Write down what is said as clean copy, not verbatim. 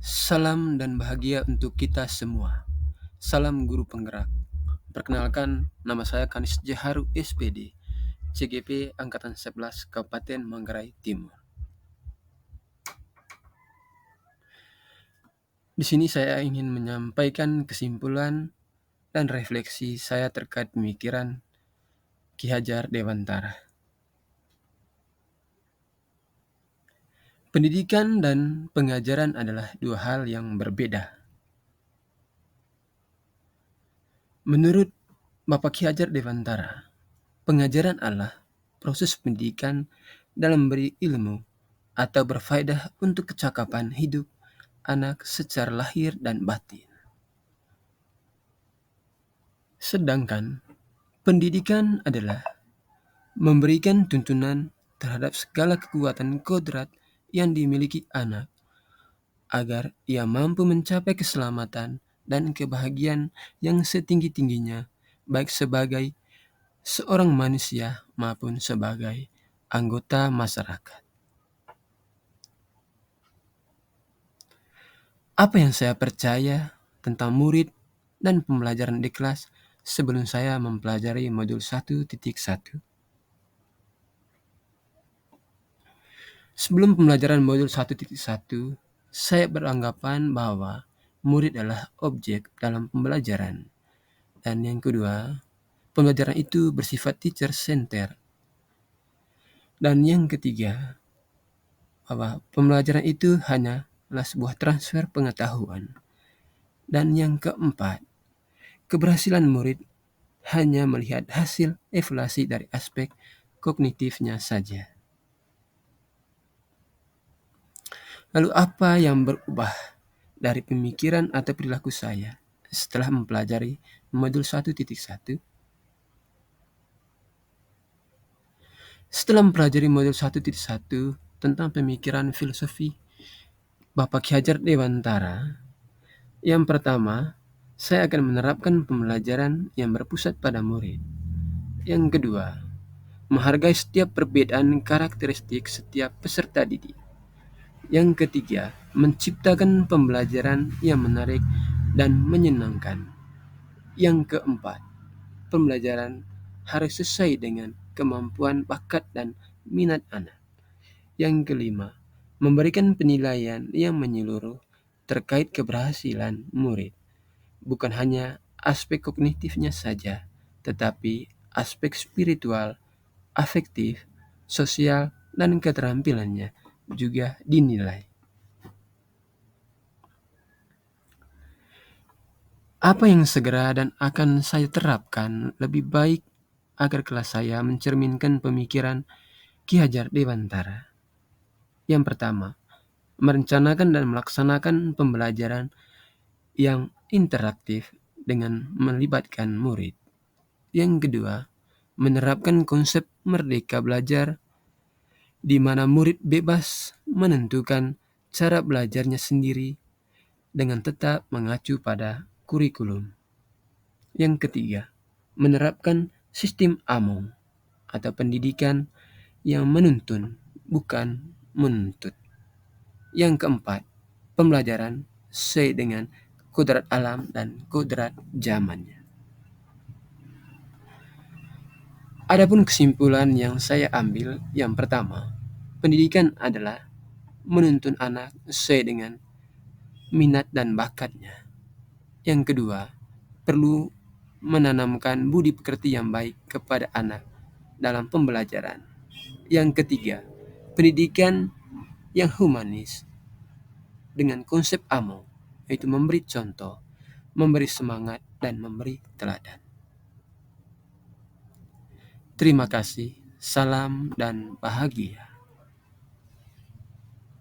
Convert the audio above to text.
Salam dan bahagia untuk kita semua. Salam guru penggerak. Perkenalkan, nama saya Kanis Jaharu SPD, CGP Angkatan 11 Kabupaten Manggarai Timur. Di sini saya ingin menyampaikan kesimpulan dan refleksi saya terkait pemikiran Ki Hajar Dewantara. Pendidikan dan pengajaran adalah dua hal yang berbeda. Menurut Bapak Ki Hajar Dewantara, pengajaran adalah proses pendidikan dalam memberi ilmu atau berfaedah untuk kecakapan hidup anak secara lahir dan batin. Sedangkan pendidikan adalah memberikan tuntunan terhadap segala kekuatan kodrat yang dimiliki anak agar ia mampu mencapai keselamatan dan kebahagiaan yang setinggi-tingginya, baik sebagai seorang manusia maupun sebagai anggota masyarakat. Apa yang saya percaya tentang murid dan pembelajaran di kelas sebelum saya mempelajari modul 1.1. Sebelum pembelajaran modul 1.1, saya beranggapan bahwa murid adalah objek dalam pembelajaran. Dan yang kedua, pembelajaran itu bersifat teacher center. Dan yang ketiga, bahwa pembelajaran itu hanyalah sebuah transfer pengetahuan. Dan yang keempat, keberhasilan murid hanya melihat hasil evaluasi dari aspek kognitifnya saja. Lalu apa yang berubah dari pemikiran atau perilaku saya setelah mempelajari modul 1.1? Setelah mempelajari modul 1.1 tentang pemikiran filosofi Bapak Ki Hajar Dewantara, yang pertama, saya akan menerapkan pembelajaran yang berpusat pada murid. Yang kedua, menghargai setiap perbedaan karakteristik setiap peserta didik. Yang ketiga, menciptakan pembelajaran yang menarik dan menyenangkan. Yang keempat, pembelajaran harus sesuai dengan kemampuan, bakat, dan minat anak. Yang kelima, memberikan penilaian yang menyeluruh terkait keberhasilan murid. Bukan hanya aspek kognitifnya saja, tetapi aspek spiritual, afektif, sosial, dan keterampilannya juga dinilai. Apa yang segera dan akan saya terapkan lebih baik agar kelas saya mencerminkan pemikiran Ki Hajar Dewantara? Yang pertama, merencanakan dan melaksanakan pembelajaran yang interaktif dengan melibatkan murid. Yang kedua, menerapkan konsep merdeka belajar di mana murid bebas menentukan cara belajarnya sendiri dengan tetap mengacu pada kurikulum. Yang ketiga, menerapkan sistem AMO atau pendidikan yang menuntun, bukan menuntut. Yang keempat, pembelajaran sesuai dengan kodrat alam dan kodrat zamannya. Adapun kesimpulan yang saya ambil, yang pertama, pendidikan adalah menuntun anak sesuai dengan minat dan bakatnya. Yang kedua, perlu menanamkan budi pekerti yang baik kepada anak dalam pembelajaran. Yang ketiga, pendidikan yang humanis dengan konsep AMO, yaitu memberi contoh, memberi semangat, dan memberi teladan. Terima kasih, salam dan bahagia.